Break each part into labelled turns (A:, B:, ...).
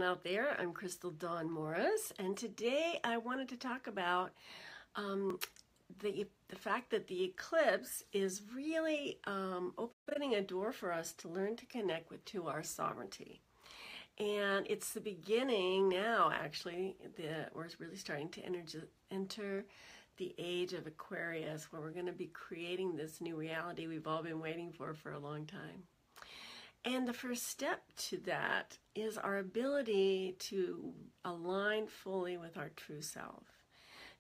A: Out there. I'm Crystal Dawn Morris, and today I wanted to talk about the fact that the eclipse is really opening a door for us to learn to connect to our sovereignty. And it's the beginning now, actually, we're really starting to enter the age of Aquarius, where we're going to be creating this new reality we've all been waiting for a long time. And the first step to that is our ability to align fully with our true self.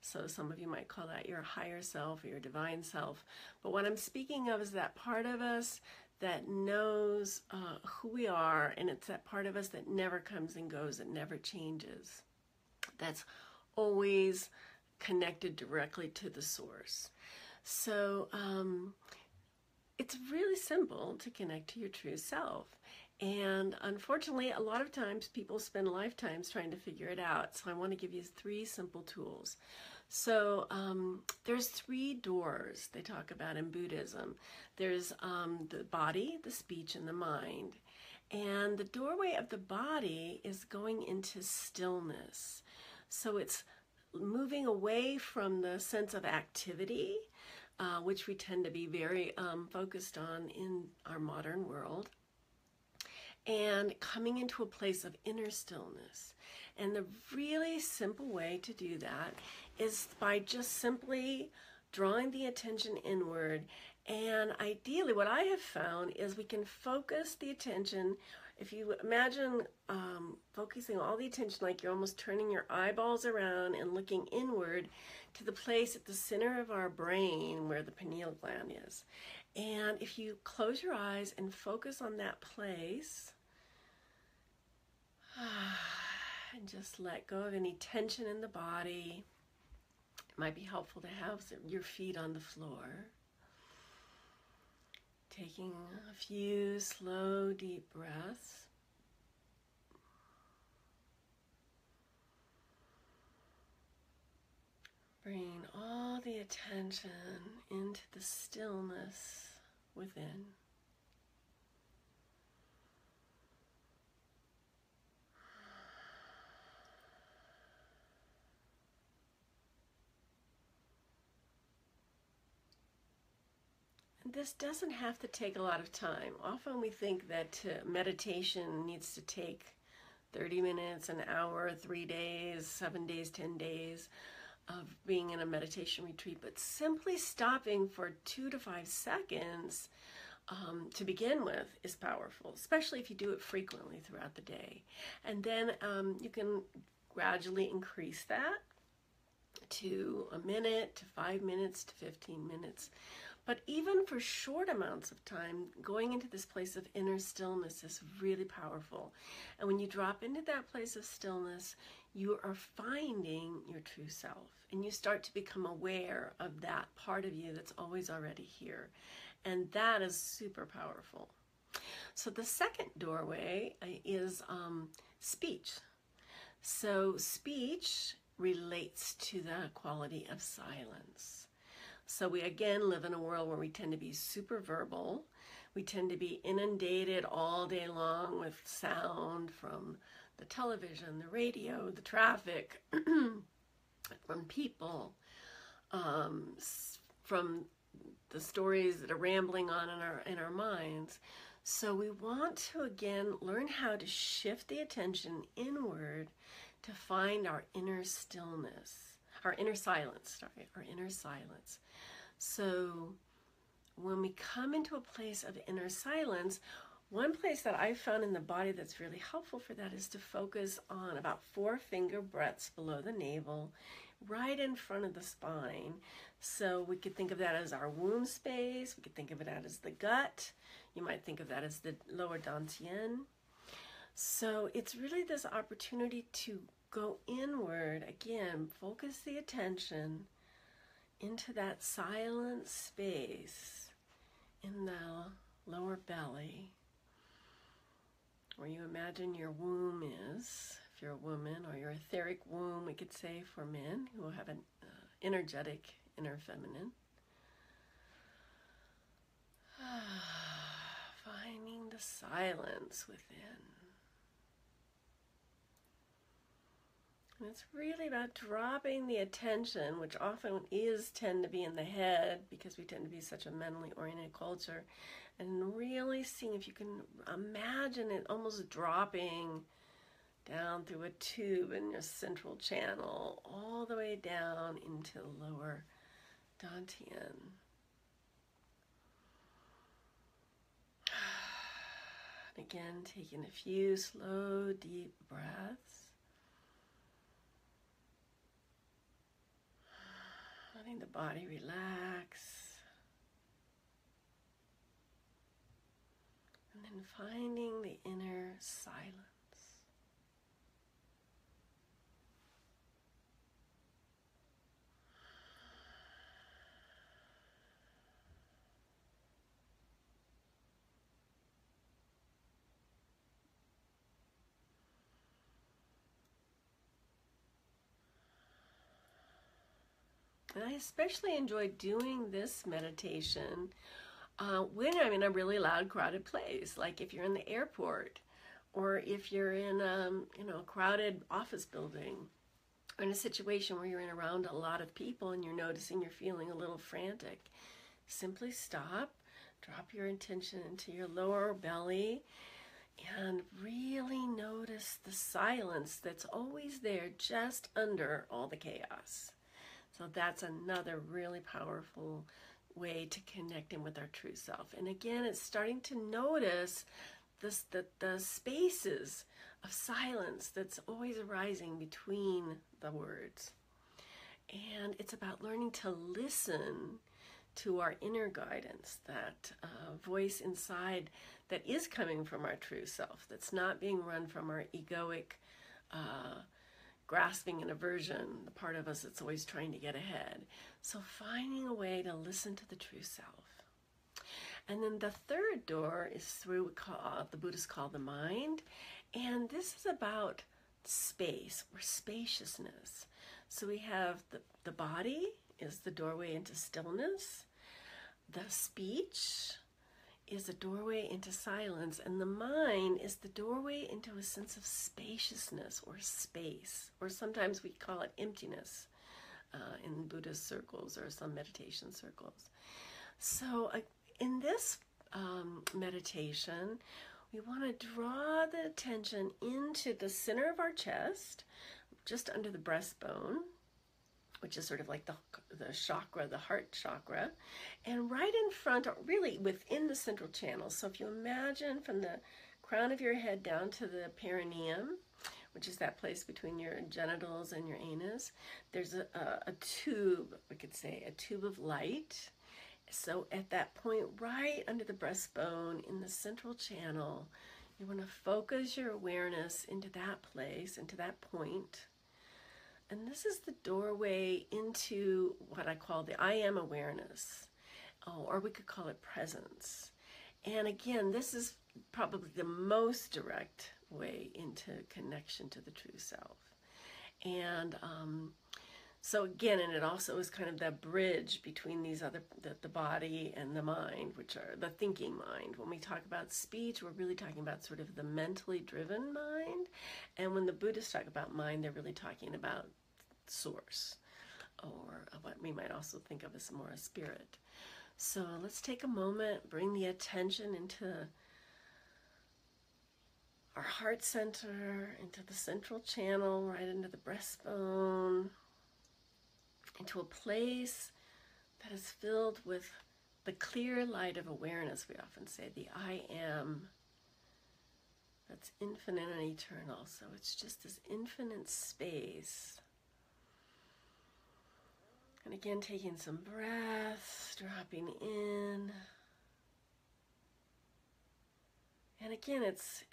A: So some of you might call that your higher self or your divine self. But what I'm speaking of is that part of us that knows who we are, and it's that part of us that never comes and goes, that never changes, that's always connected directly to the source. So it's really simple to connect to your true self. And unfortunately, a lot of times people spend lifetimes trying to figure it out. So I want to give you 3 simple tools. So there's 3 doors they talk about in Buddhism. There's the body, the speech, and the mind. And the doorway of the body is going into stillness. So it's moving away from the sense of activity, which we tend to be very focused on in our modern world, and coming into a place of inner stillness. And the really simple way to do that is by just simply drawing the attention inward. And ideally, what I have found is we can focus the attention. If you imagine focusing all the attention like you're almost turning your eyeballs around and looking inward to the place at the center of our brain where the pineal gland is. And if you close your eyes and focus on that place, and just let go of any tension in the body. It might be helpful to have your feet on the floor. Taking a few slow, deep breaths. Bring all the attention into the stillness within. This doesn't have to take a lot of time. Often we think that meditation needs to take 30 minutes, an hour, 3 days, 7 days, 10 days of being in a meditation retreat. But simply stopping for 2 to 5 seconds to begin with is powerful, especially if you do it frequently throughout the day. And then you can gradually increase that to a minute, to 5 minutes, to 15 minutes. But even for short amounts of time, going into this place of inner stillness is really powerful. And when you drop into that place of stillness, you are finding your true self. And you start to become aware of that part of you that's always already here. And that is super powerful. So the second doorway is speech. So speech relates to the quality of silence. So we again live in a world where we tend to be super verbal. We tend to be inundated all day long with sound from the television, the radio, the traffic, from people, from the stories that are rambling on in our minds. So we want to again learn how to shift the attention inward to find our inner stillness. Our inner silence. So when we come into a place of inner silence, one place that I've found in the body that's really helpful for that is to focus on about 4 finger breadths below the navel, right in front of the spine. So we could think of that as our womb space. We could think of it as the gut. You might think of that as the lower dantian. So it's really this opportunity to go inward, again, focus the attention into that silent space in the lower belly, where you imagine your womb is, if you're a woman, or your etheric womb, we could say, for men who have an energetic inner feminine. Finding the silence within. And it's really about dropping the attention, which often tend to be in the head because we tend to be such a mentally oriented culture, and really seeing if you can imagine it almost dropping down through a tube in your central channel, all the way down into the lower dantian. And again, taking a few slow, deep breaths. Letting the body relax. And then finding the inner silence. And I especially enjoy doing this meditation when I'm in a really loud, crowded place, like if you're in the airport, or if you're in a crowded office building, or in a situation where you're in around a lot of people and you're noticing you're feeling a little frantic. Simply stop, drop your attention into your lower belly, and really notice the silence that's always there just under all the chaos. So that's another really powerful way to connect in with our true self. And again, it's starting to notice the spaces of silence that's always arising between the words. And it's about learning to listen to our inner guidance, that voice inside that is coming from our true self, that's not being run from our egoic grasping and aversion, the part of us that's always trying to get ahead. So finding a way to listen to the true self. And then the third door is through what the Buddhists call the mind. And this is about space or spaciousness. So we have the body is the doorway into stillness. The speech is a doorway into silence, and the mind is the doorway into a sense of spaciousness or space, or sometimes we call it emptiness in Buddhist circles or some meditation circles. So in this meditation, we want to draw the attention into the center of our chest, just under the breastbone, which is sort of like the chakra, the heart chakra, and right in front, or really within the central channel. So if you imagine from the crown of your head down to the perineum, which is that place between your genitals and your anus, there's a tube, we could say, a tube of light. So at that point, right under the breastbone in the central channel, you want to focus your awareness into that place, into that point. And this is the doorway into what I call the I am awareness, or we could call it presence. And again, this is probably the most direct way into connection to the true self. And so again, and it also is kind of the bridge between these other, the body and the mind, which are the thinking mind. When we talk about speech, we're really talking about sort of the mentally driven mind. And when the Buddhists talk about mind, they're really talking about source, or what we might also think of as more a spirit. So let's take a moment, bring the attention into our heart center, into the central channel, right into the breastbone, into a place that is filled with the clear light of awareness. We often say the I am, that's infinite and eternal. So it's just this infinite space. And again, taking some breaths, dropping in. And again, it's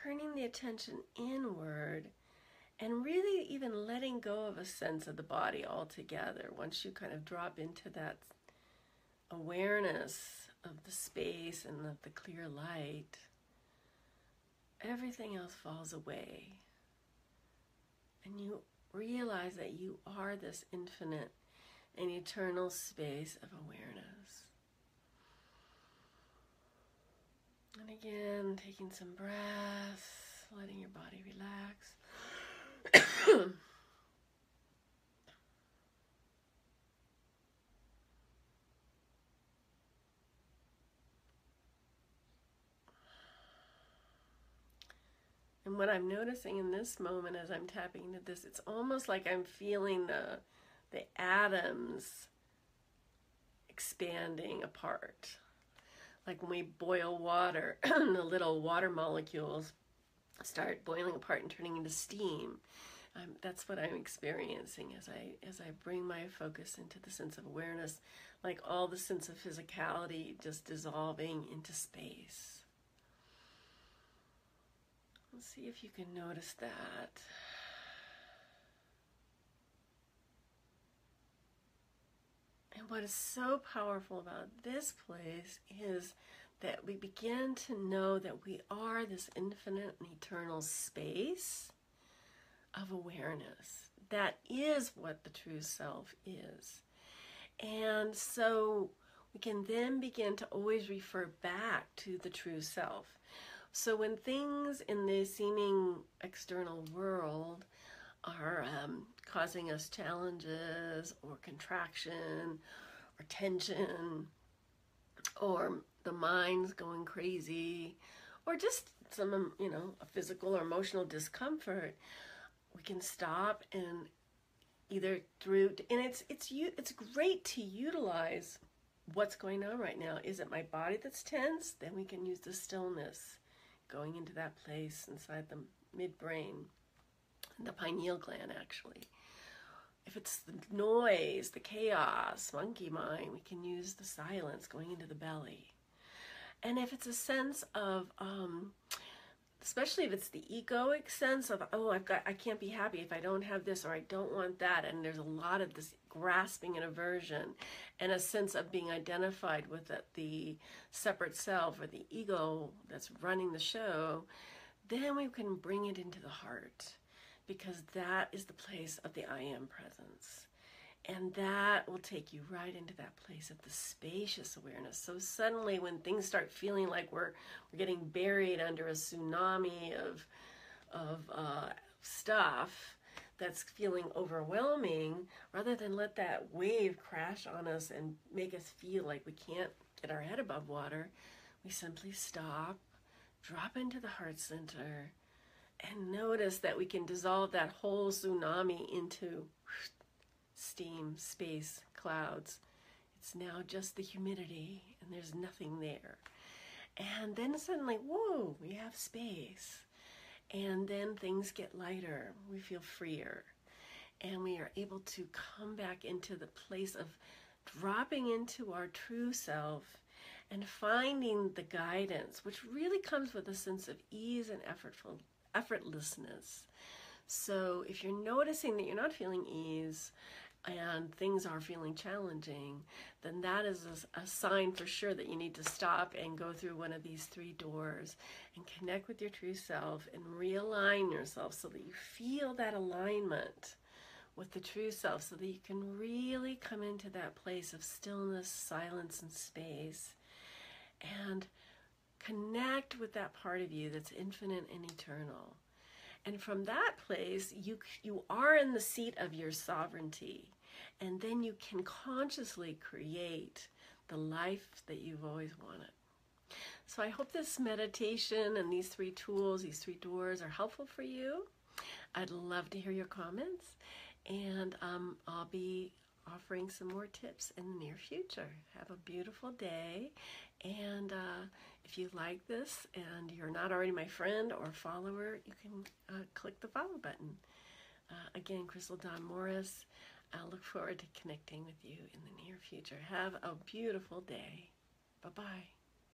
A: turning the attention inward and really even letting go of a sense of the body altogether. Once you kind of drop into that awareness of the space and of the clear light, everything else falls away. And you realize that you are this infinite and eternal space of awareness. And again, taking some breaths, letting your body relax. And what I'm noticing in this moment as I'm tapping into this, it's almost like I'm feeling the atoms expanding apart. Like when we boil water, the little water molecules start boiling apart and turning into steam. That's what I'm experiencing as I bring my focus into the sense of awareness, like all the sense of physicality just dissolving into space. Let's see if you can notice that. And what is so powerful about this place is that we begin to know that we are this infinite and eternal space of awareness. That is what the true self is. And so we can then begin to always refer back to the true self. So when things in the seeming external world are causing us challenges or contraction or tension, or the mind's going crazy, or just some, a physical or emotional discomfort, we can stop and either through, and it's great to utilize what's going on right now. Is it my body that's tense? Then we can use the stillness, going into that place inside the midbrain, the pineal gland actually. If it's the noise, the chaos, monkey mind, we can use the silence going into the belly. And if it's a sense of, especially if it's the egoic sense of, I can't be happy if I don't have this, or I don't want that, and there's a lot of this grasping and aversion, and a sense of being identified with the separate self or the ego that's running the show, then we can bring it into the heart, because that is the place of the I Am presence. And that will take you right into that place of the spacious awareness. So suddenly when things start feeling like we're getting buried under a tsunami of stuff that's feeling overwhelming, rather than let that wave crash on us and make us feel like we can't get our head above water, we simply stop, drop into the heart center, and notice that we can dissolve that whole tsunami into steam, space, clouds. It's now just the humidity, and there's nothing there. And then suddenly, whoa, we have space. And then things get lighter. We feel freer. And we are able to come back into the place of dropping into our true self and finding the guidance, which really comes with a sense of ease and effortlessness. So if you're noticing that you're not feeling ease and things are feeling challenging, then that is a sign for sure that you need to stop and go through one of these 3 doors and connect with your true self and realign yourself so that you feel that alignment with the true self, so that you can really come into that place of stillness, silence, and space, and connect with that part of you that's infinite and eternal. And from that place, you are in the seat of your sovereignty. And then you can consciously create the life that you've always wanted. So I hope this meditation and these 3 tools, these 3 doors are helpful for you. I'd love to hear your comments. And I'll be offering some more tips in the near future. Have a beautiful day. And if you like this and you're not already my friend or follower, you can click the follow button. Again, Crystal Dawn Morris. I look forward to connecting with you in the near future. Have a beautiful day. Bye-bye.